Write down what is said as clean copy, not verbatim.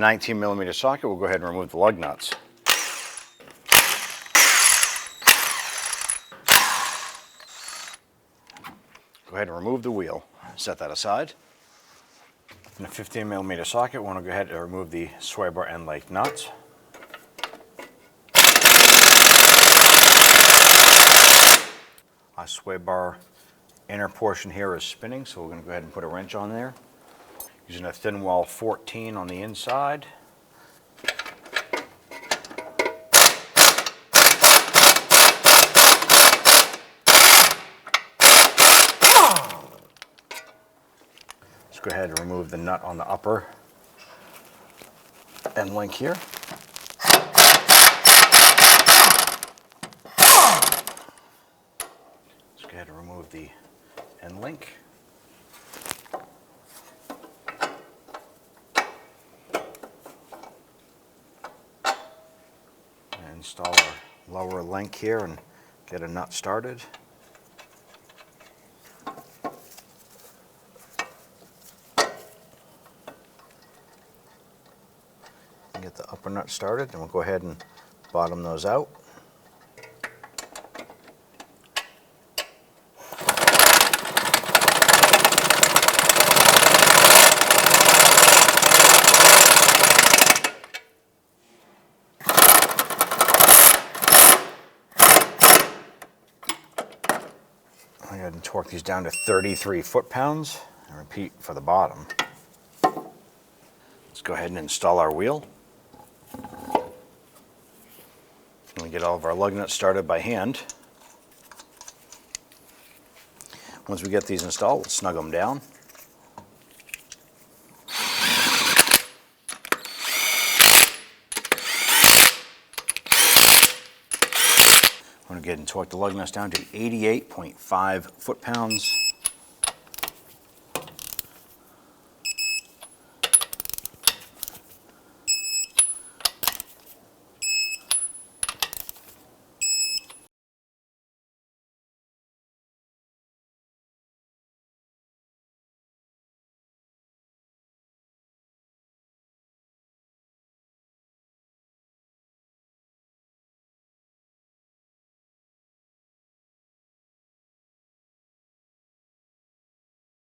a 19mm socket, we'll go ahead and remove the lug nuts. Go ahead and remove the wheel. Set that aside. In a 15mm socket, we want to go ahead and remove the sway bar end length nuts. Our sway bar inner portion here is spinning, so we're going to go ahead and put a wrench on there. Using a thin wall 14 on the inside. Let's go ahead and remove the nut on the upper end link here. Let's go ahead and remove the end link. And install our lower link here and get a nut started. Get the upper nut started, and we'll go ahead and bottom those out. I got to torque these down to 33 foot-pounds and repeat for the bottom. Let's go ahead and install our wheel. We get all of our lug nuts started by hand. Once we get these installed, we'll snug them down. I'm going to get and torque the lug nuts down to 88.5 foot-pounds.